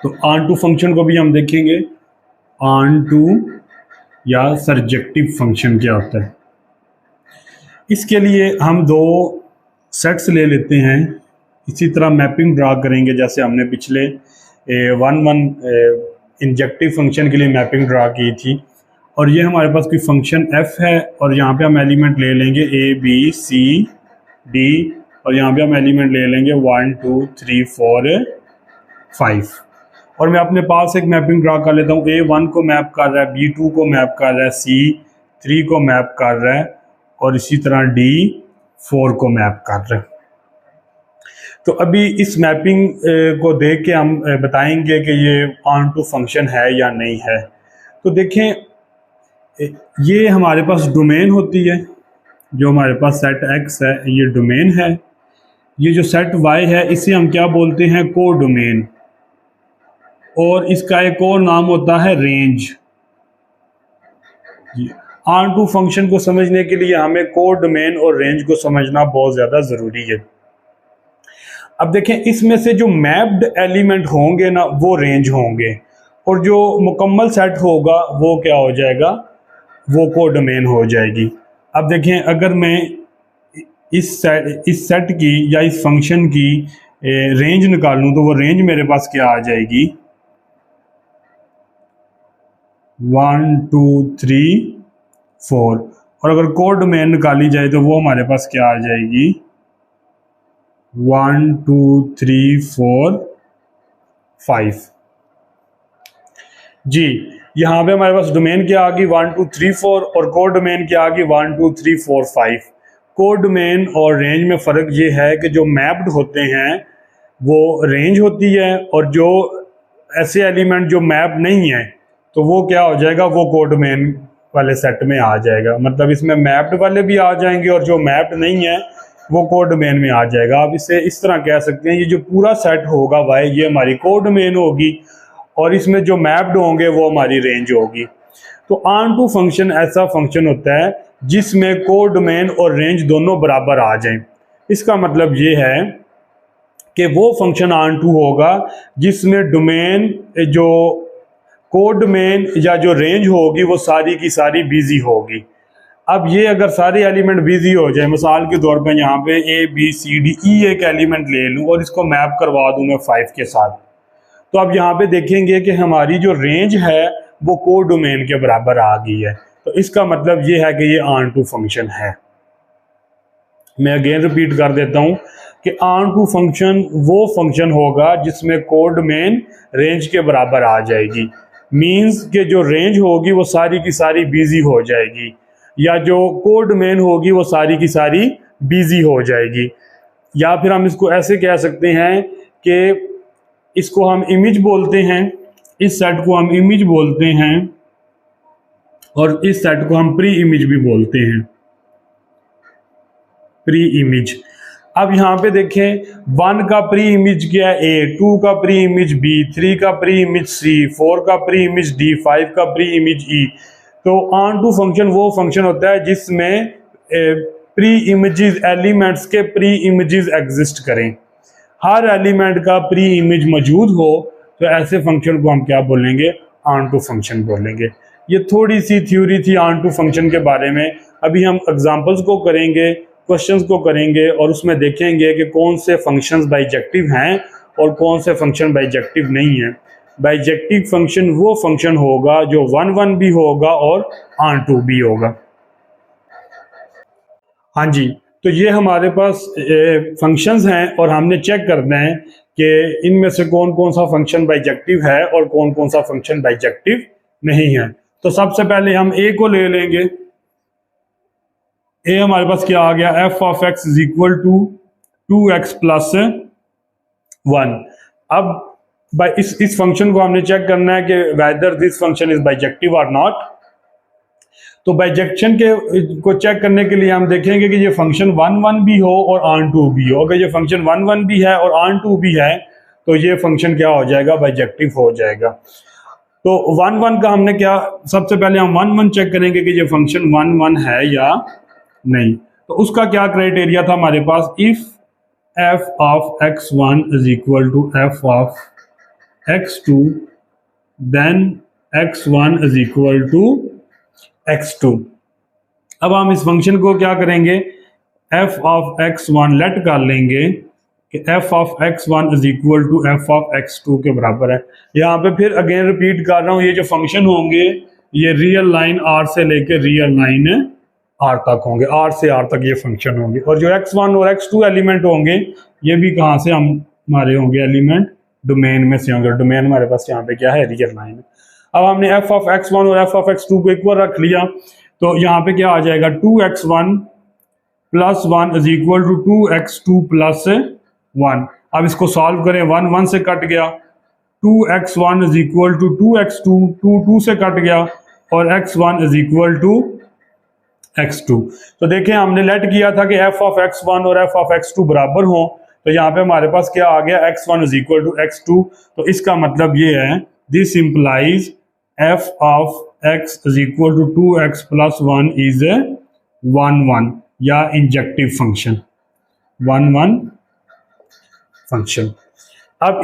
तो on to function को भी हम देखेंगे, ऑन टू या सरजेक्टिव फंक्शन क्या होता है। इसके लिए हम दो सेट्स ले लेते हैं, इसी तरह मैपिंग ड्रा करेंगे जैसे हमने पिछले वन वन इंजेक्टिव फंक्शन के लिए मैपिंग ड्रा की थी। और ये हमारे पास कोई फंक्शन f है और यहाँ पे हम एलिमेंट ले लेंगे a b c d और यहाँ पे हम एलिमेंट ले लेंगे 1 2 3 4 5। और मैं अपने पास एक मैपिंग ड्रा कर लेता हूँ, a1 को मैप कर रहा है, b2 को मैप कर रहा है, c3 को मैप कर रहा है और इसी तरह d4 को मैप कर रहा है। तो अभी इस मैपिंग को देख के हम बताएंगे कि ये ऑन टू फंक्शन है या नहीं है। तो देखें, ये हमारे पास डोमेन होती है, जो हमारे पास सेट x है ये डोमेन है। ये जो सेट y है इसे हम क्या बोलते हैं, को डोमेन, और इसका एक और नाम होता है रेंज। ऑन टू फंक्शन को समझने के लिए हमें को डोमेन और रेंज को समझना बहुत ज़्यादा ज़रूरी है। अब देखें, इसमें से जो मैप्ड एलिमेंट होंगे ना वो रेंज होंगे, और जो मुकम्मल सेट होगा वो क्या हो जाएगा, वो को डोमेन हो जाएगी। अब देखें, अगर मैं इस सेट की या इस फंक्शन की रेंज निकालूं तो वो रेंज मेरे पास क्या आ जाएगी, 1 2 3 4। और अगर को डोमेन निकाली जाए तो वो हमारे पास क्या आ जाएगी, 1 2 3 4 5। जी, यहाँ पे हमारे पास डोमेन क्या आ गई 1 2 3 4 और को डोमेन क्या आ गई 1 2 3 4 5। को डोमेन और रेंज में फ़र्क ये है कि जो मैप्ड होते हैं वो रेंज होती है, और जो ऐसे एलिमेंट जो मैप नहीं है तो वो क्या हो जाएगा, वो को डोमेन वाले सेट में आ जाएगा। मतलब इसमें मैप्ड वाले भी आ जाएंगे और जो मैप्ड नहीं है वो को डोमेन में आ जाएगा। आप इसे इस तरह कह सकते हैं, ये जो पूरा सेट होगा वाई ये हमारी को डोमेन होगी और इसमें जो मैप्ड होंगे वो हमारी रेंज होगी। तो ऑन टू फंक्शन ऐसा फंक्शन होता है जिसमें को डोमेन और रेंज दोनों बराबर आ जाएं। इसका मतलब ये है कि वो फंक्शन ऑन टू होगा जिसमें डोमेन, जो को डोमेन या जो रेंज होगी वो सारी की सारी बिजी होगी। अब ये अगर सारे एलिमेंट बिजी हो जाए, मिसाल के तौर पर यहाँ पे A B C D E एक एलिमेंट ले लूँ और इसको मैप करवा दूँ मैं 5 के साथ, तो अब यहाँ पे देखेंगे कि हमारी जो रेंज है वो को डोमेन के बराबर आ गई है। तो इसका मतलब ये है कि ये ऑन टू फंक्शन है। मैं अगेन रिपीट कर देता हूँ कि ऑन टू फंक्शन वो फंक्शन होगा जिसमें को डोमेन रेंज के बराबर आ जाएगी। मीन्स कि जो रेंज होगी वो सारी की सारी बिजी हो जाएगी, या जो को डोमेन होगी वो सारी की सारी बिजी हो जाएगी। या फिर हम इसको ऐसे कह सकते हैं कि इसको हम इमेज बोलते हैं, इस सेट को हम इमेज बोलते हैं और इस सेट को हम प्री इमेज भी बोलते हैं, प्री इमेज। अब यहाँ पे देखें, 1 का प्री इमेज क्या है A, 2 का प्री इमेज B, 3 का प्री इमेज C, 4 का प्री इमेज D, 5 का प्री इमेज E। तो ऑन टू फंक्शन वो फंक्शन होता है जिसमें प्री इमेजेस, एलिमेंट्स के प्री इमेजेस एग्जिस्ट करें, हर एलिमेंट का प्री इमेज मौजूद हो, तो ऐसे फंक्शन को हम क्या बोलेंगे, ऑन टू फंक्शन बोलेंगे। ये थोड़ी सी थ्योरी थी ऑन टू फंक्शन के बारे में। अभी हम एग्जांपल्स को करेंगे, क्वेश्चंस को करेंगे और उसमें देखेंगे कि कौन से फंक्शंस बाइजेक्टिव हैं और कौन से फंक्शन बाइजेक्टिव नहीं है। बाइजेक्टिव फंक्शन वो फंक्शन होगा जो 1 1 भी होगा और ऑन टू भी होगा। हाँ जी, तो ये हमारे पास फंक्शंस हैं और हमने चेक करना है कि इनमें से कौन कौन सा फंक्शन बाइजेक्टिव है और कौन कौन सा फंक्शन बाइजेक्टिव नहीं है। तो सबसे पहले हम ए को ले लेंगे। ए हमारे पास क्या आ गया, F of X is equal to 2x plus 1। अब इस फंक्शन को हमने चेक करना है कि whether this function is bijective और नॉट। तो बाइजेक्शन को चेक करने के लिए हम देखेंगे कि ये फंक्शन 1 1 भी हो और ऑन टू भी हो। अगर ये फंक्शन 1 1 भी है और ऑन टू भी है तो ये फंक्शन क्या हो जाएगा, बाइजेक्टिव हो जाएगा। तो 1 1 का हमने क्या, सबसे पहले हम 1 1 चेक करेंगे कि ये फंक्शन 1 1 है या नहीं। तो उसका क्या क्राइटेरिया था हमारे पास, if f of x1 is equal to f of x2 then x1 is equal to x2। अब हम इस फंक्शन को क्या करेंगे, f ऑफ x1 लेट कर लेंगे कि f of x1 is equal to f of x2 के बराबर है। यहाँ पे फिर अगेन रिपीट कर रहा हूँ, ये जो फंक्शन होंगे ये रियल लाइन r से लेके रियल लाइन r तक होंगे, r से r तक ये फंक्शन होंगे। और जो x1 और x2 एलिमेंट होंगे ये भी कहाँ से हमारे होंगे, एलिमेंट डोमेन में से होंगे। डोमेन हमारे पास यहाँ पे क्या है, रियल लाइन। अब हमने f ऑफ x1 और f ऑफ x2 को इक्वल रख लिया, तो यहाँ पे क्या आ जाएगा, 2x1 plus 1 is equal to 2x2 plus 1। अब इसको सॉल्व करें, 1 1 से कट गया, 2x1 is equal to 2x2, 2 2 से कट गया, और x1 is equal to x2। तो देखें हमने लेट किया था कि f ऑफ x1 और f ऑफ x2 बराबर हो, तो यहाँ पे हमारे पास क्या आ गया, x1 is equal to x2। तो इसका मतलब ये है, this implies f of x is equal to 2x plus 1 is 1 1 या इंजेक्टिव फंक्शन, 1 1 फंक्शन। अब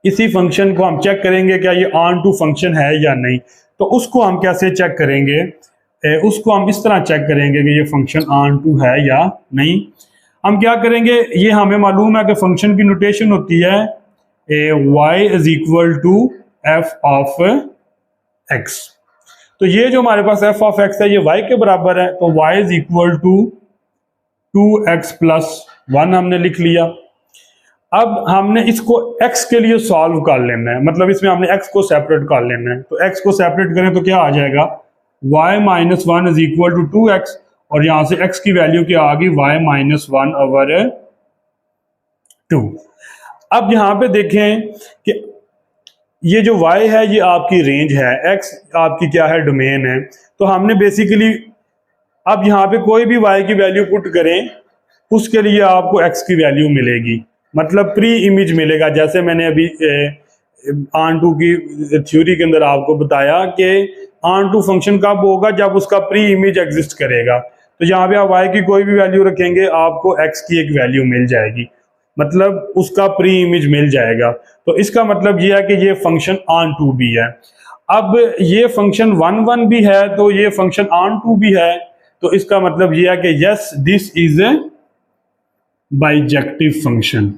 इसी फंक्शन को हम चेक करेंगे क्या ये ऑन टू फंक्शन है या नहीं। तो उसको हम कैसे चेक करेंगे, उसको हम इस तरह चेक करेंगे कि ये फंक्शन ऑन टू है या नहीं। हम क्या करेंगे, ये हमें मालूम है कि फंक्शन की नोटेशन होती है y is equal to f of x। तो ये जो हमारे पास f ऑफ x है ये y के बराबर है, तो y is equal to 2x plus 1 हमने लिख लिया। अब हमने इसको x के लिए सॉल्व कर लेना है, मतलब इसमें हमने x को सेपरेट कर लेना है। तो x को सेपरेट करें तो क्या आ जाएगा, y minus 1 is equal to 2x, और यहां से x की वैल्यू क्या आ गई, y माइनस 1 ओवर 2। अब यहां पे देखें कि ये जो y है ये आपकी रेंज है, x आपकी क्या है, डोमेन है। तो हमने बेसिकली अब यहाँ पे कोई भी y की वैल्यू पुट करें उसके लिए आपको x की वैल्यू मिलेगी, मतलब प्री इमेज मिलेगा। जैसे मैंने अभी ऑन टू की थ्योरी के अंदर आपको बताया कि ऑन टू फंक्शन कब होगा, जब उसका प्री इमेज एग्जिस्ट करेगा। तो यहाँ पे आप y की कोई भी वैल्यू रखेंगे आपको x की एक वैल्यू मिल जाएगी, मतलब उसका प्री इमेज मिल जाएगा। तो इसका मतलब यह है कि ये फंक्शन ऑन टू भी है। अब ये फंक्शन 1 1 भी है, तो ये फंक्शन ऑन टू भी है। तो इसका मतलब यह है कि yes this is a bijective function,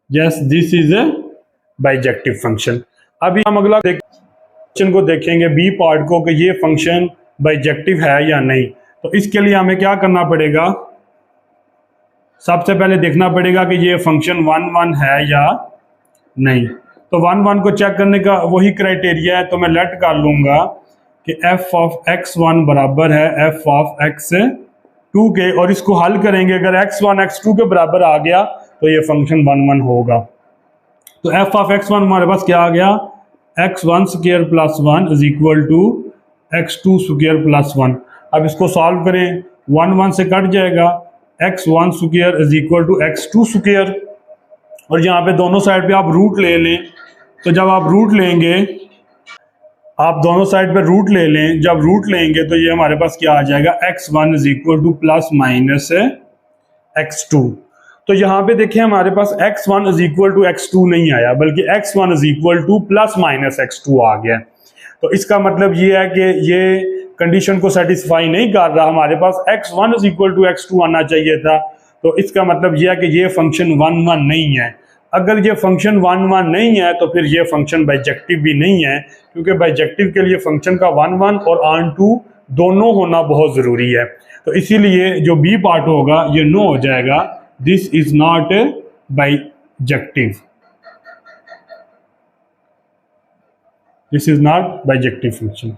yes this is a bijective function. अभी हम अगला क्वेश्चन को देखेंगे, बी पार्ट को, कि ये फंक्शन बाइजेक्टिव है या नहीं। तो इसके लिए हमें क्या करना पड़ेगा, सबसे पहले देखना पड़ेगा कि ये फंक्शन 1 1 है या नहीं। तो 1 1 को चेक करने का वही क्राइटेरिया है, तो मैं लेट कर लूंगा कि f ऑफ x1 बराबर है f ऑफ x2 के, और इसको हल करेंगे, अगर x1 x2 के बराबर आ गया तो ये फंक्शन 1 1 होगा। तो f ऑफ x1 हमारे पास क्या आ गया, x1 square plus 1 is equal to x2 square plus 1। अब इसको सॉल्व करें, 1 1 से कट जाएगा, x1 square is equal to x2 square, और यहाँ पे दोनों साइड पे आप रूट ले लें। तो जब आप रूट लेंगे, आप दोनों साइड पे रूट ले लें, जब रूट लेंगे तो ये हमारे पास क्या आ जाएगा, x1 is equal two plus minus x2। तो यहाँ पे देखिए हमारे पास x1 is equal to x2 नहीं आया, बल्कि x1 is equal two plus minus x2 आ गया। तो इसका मतलब ये है कि ये कंडीशन को सेटिस्फाई नहीं कर रहा, हमारे पास x1 is equal to x2 आना चाहिए था। तो इसका मतलब यह है कि ये फंक्शन 1 1 नहीं है। अगर ये फंक्शन 1 1 नहीं है तो फिर ये फंक्शन बाइजेक्टिव भी नहीं है, क्योंकि बाइजेक्टिव के लिए फंक्शन का 1 1 और ऑन टू दोनों होना बहुत ज़रूरी है। तो इसीलिए जो बी पार्ट होगा ये नो हो जाएगा, this is not bijective, this is not bijective function.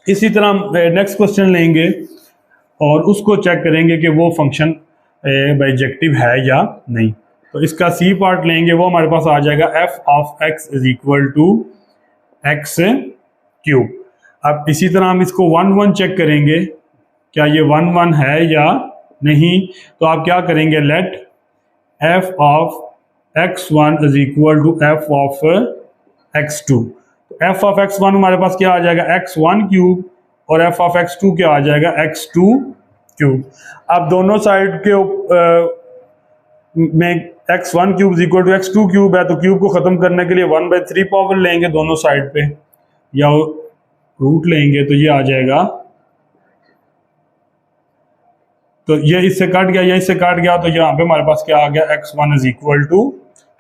इसी तरह नेक्स्ट क्वेश्चन लेंगे और उसको चेक करेंगे कि वो फंक्शन बाइजेक्टिव है या नहीं। तो इसका सी पार्ट लेंगे, वो हमारे पास आ जाएगा f of x is equal to X cube. अब इसी तरह हम इसको 1 1 चेक करेंगे, क्या ये 1 1 है या नहीं। तो आप क्या करेंगे, let f of x1 is equal to f of x2। तो f ऑफ x1 हमारे पास क्या आ जाएगा, x1 क्यूब, और f ऑफ x2 क्या आ जाएगा, x2 क्यूब। अब दोनों साइड के में x1 cube is equal to x2 cube है, तो क्यूब को खत्म करने के लिए 1/3 पावर लेंगे दोनों साइड पे, या रूट लेंगे तो ये आ जाएगा, तो ये इससे कट गया, ये इससे कट गया, तो यहाँ पे हमारे पास क्या आ गया, x1 is equal to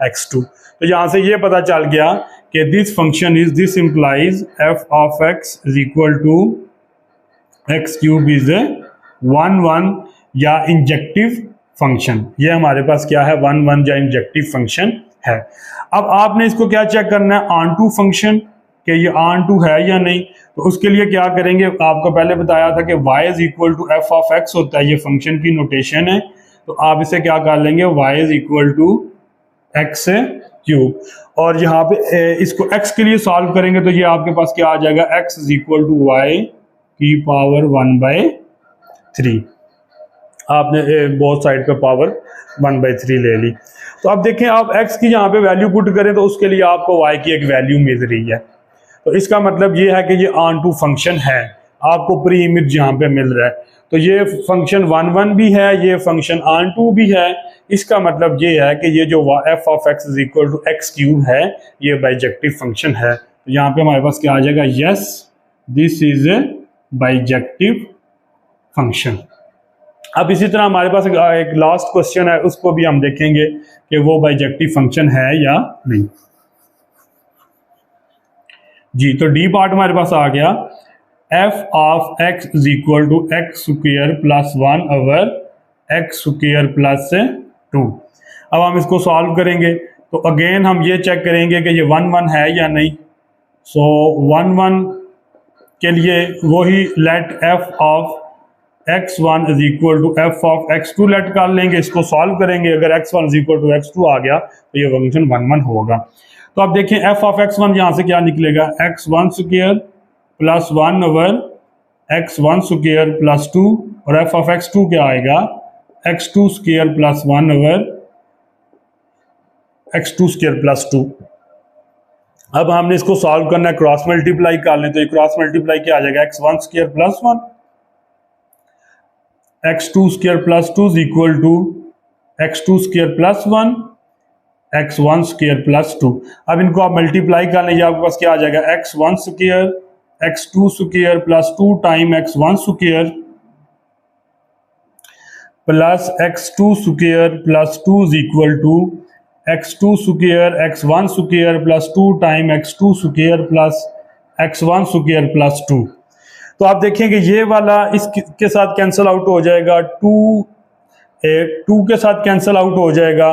x2। तो यहाँ से ये पता चल गया कि this function is, this implies f of x is equal to x cube is 1 या इंजेक्टिव फंक्शन। ये हमारे पास क्या है, 1 या इंजेक्टिव फंक्शन है। अब आपने इसको क्या चेक करना है, ऑन टू फंक्शन, कि ये ऑन टू है या नहीं। तो उसके लिए क्या करेंगे, आपको पहले बताया था कि y is equal to f of x होता है, ये फंक्शन की नोटेशन है। तो आप इसे क्या कर लेंगे, y is equal to x cube, और यहाँ पे इसको x के लिए सॉल्व करेंगे तो ये आपके पास क्या आ जाएगा, x is equal to y की पावर 1/3। आपने बोथ साइड पे पावर 1/3 ले ली। तो अब देखें, आप x की यहाँ पे वैल्यू पुट करें तो उसके लिए आपको y की एक वैल्यू मिल रही है। तो इसका मतलब ये है कि ये ऑन टू फंक्शन है, आपको प्री इमेज यहाँ पे मिल रहा है। तो ये फंक्शन 1 भी है, ये फंक्शन ऑन टू भी है। इसका मतलब ये है कि ये जो f of x is equal to x cube है, ये बाइजेक्टिव फंक्शन है। तो यहाँ पे हमारे पास क्या आ जाएगा, yes this is a bijective function. अब इसी तरह हमारे पास एक लास्ट क्वेश्चन है, उसको भी हम देखेंगे कि वो बाइजेक्टिव फंक्शन है या नहीं। जी, तो डी पार्ट हमारे पास आ गया, f of x is equal to x square plus 1 over x square plus 2। अब हम इसको सॉल्व करेंगे तो अगेन हम ये चेक करेंगे कि ये 1 है या नहीं। सो 1 के लिए वही let f of x1 is equal to f of x2 let कर लेंगे, इसको सॉल्व करेंगे। अगर x1 is equal to x2 आ गया तो ये फंक्शन 1 होगा। तो अब देखें f ऑफ x1 यहाँ से क्या निकलेगा, x1 square plus 1 over x1 square plus 2, और f ऑफ x2 क्या आएगा, x2 square plus 1 over x2 square plus 2। अब हमने इसको सॉल्व करना है, क्रॉस मल्टीप्लाई कर लें, तो ये क्रॉस मल्टीप्लाई क्या आ जाएगा, x1 square plus 1 x2 square plus 2 is equal to x2 square plus 1 x1 square plus 2। अब इनको आप मल्टीप्लाई कर लेंगे, आपके पास क्या आ जाएगा, x1 square x2 square plus 2 time x1 square plus x2 square plus 2 is equal to x2 square x1 square plus 2 time x2 square plus x1 square plus 2। तो आप देखेंगे ये वाला इसके साथ कैंसिल आउट हो जाएगा, 2 के साथ कैंसिल आउट हो जाएगा,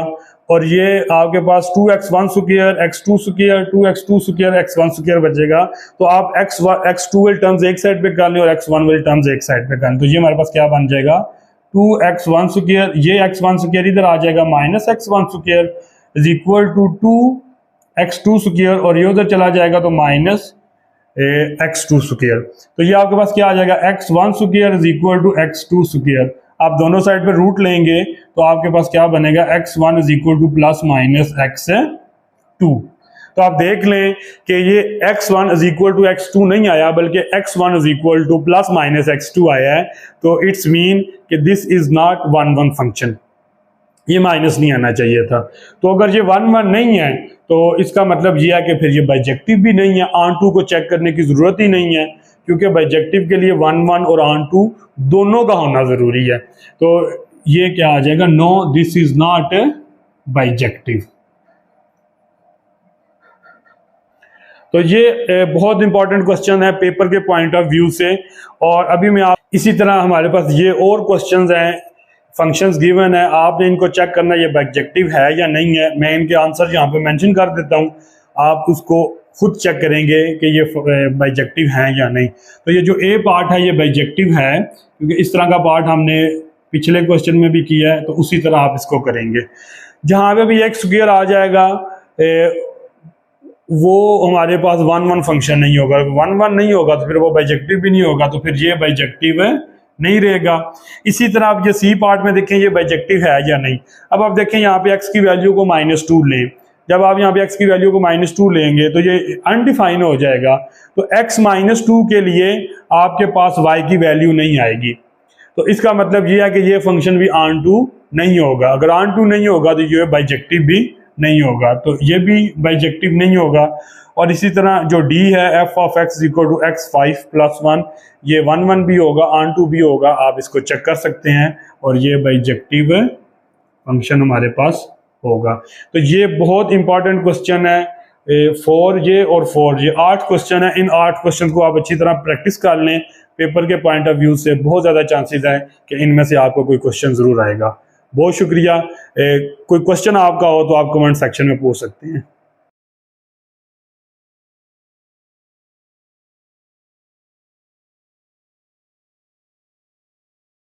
और ये आपके पास 2x1 square x2 square 2x2 square x1 square बचेगा। तो आप x2 वाले टर्म्स एक साइड पे कर लें और x1 वाले टर्म्स एक साइड पे कर लें, तो ये हमारे पास क्या बन जाएगा, 2x1 स्क्वायर, ये x1 स्क्वायर इधर आ जाएगा, minus x1 square is equal to 2x2 square, और ये उधर चला जाएगा तो माइनस x2 स्क्वायर। तो ये आपके पास क्या आ जाएगा, x1 square is equal to x2 square. आप दोनों साइड पे रूट लेंगे तो आपके पास क्या बनेगा, x1 is equal two plus minus x2। तो आप देख लें कि ये x1 is equal to x2 नहीं आया, बल्कि x1 is equal two plus minus x2 आया है। तो इट्स मीन कि दिस इज नॉट 1 फंक्शन, ये माइनस नहीं आना चाहिए था। तो अगर ये 1 नहीं है तो इसका मतलब ये है कि फिर ये बाइजेक्टिव भी नहीं है, ऑन टू को चेक करने की जरूरत ही नहीं है, क्योंकि बाइजेक्टिव के लिए 1 और ऑन टू दोनों का होना जरूरी है। तो ये क्या आ जाएगा, no this is not a bijective. तो ये बहुत इंपॉर्टेंट क्वेश्चन है पेपर के पॉइंट ऑफ व्यू से। और अभी मैं आप इसी तरह हमारे पास ये और क्वेश्चंस हैं, फंक्शंस गिवन है, आपने इनको चेक करना ये बाइजेक्टिव है या नहीं है। मैं इनके आंसर यहाँ पे मेंशन कर देता हूँ, आप उसको खुद चेक करेंगे कि ये बाइजेक्टिव हैं या नहीं। तो ये जो ए पार्ट है ये बाइजेक्टिव है, क्योंकि इस तरह का पार्ट हमने पिछले क्वेश्चन में भी किया है, तो उसी तरह आप इसको करेंगे। जहाँ पे भी एक्स स्क्वायर आ जाएगा वो हमारे पास 1 फंक्शन नहीं होगा, 1 नहीं होगा तो फिर वो बाइजेक्टिव भी नहीं होगा, तो फिर ये बाइजेक्टिव नहीं रहेगा। इसी तरह आप ये सी पार्ट में देखें ये बाइजेक्टिव है या नहीं। अब आप देखें यहाँ पे x की वैल्यू को -2 लें, जब आप यहाँ पे x की वैल्यू को -2 लेंगे तो ये अनडिफाइन हो जाएगा। तो x -2 के लिए आपके पास y की वैल्यू नहीं आएगी, तो इसका मतलब ये है कि ये फंक्शन भी ऑन टू नहीं होगा। अगर ऑन टू नहीं होगा तो ये बाइजेक्टिव भी नहीं होगा, तो ये भी बाइजेक्टिव नहीं होगा। और इसी तरह जो डी है f of x equal to x 5 + 1, ये 1 1 भी होगा, ऑन टू भी होगा, आप इसको चेक कर सकते हैं और ये बाइजेक्टिव फंक्शन हमारे पास होगा। तो ये बहुत इंपॉर्टेंट क्वेश्चन है 4J और 4J, 8 क्वेश्चन है। इन 8 क्वेश्चन को आप अच्छी तरह प्रैक्टिस कर लें, पेपर के पॉइंट ऑफ व्यू से बहुत ज़्यादा चांसेस है कि इनमें से आपको कोई क्वेश्चन ज़रूर आएगा। बहुत शुक्रिया। कोई क्वेश्चन आपका हो तो आप कमेंट सेक्शन में पूछ सकते हैं।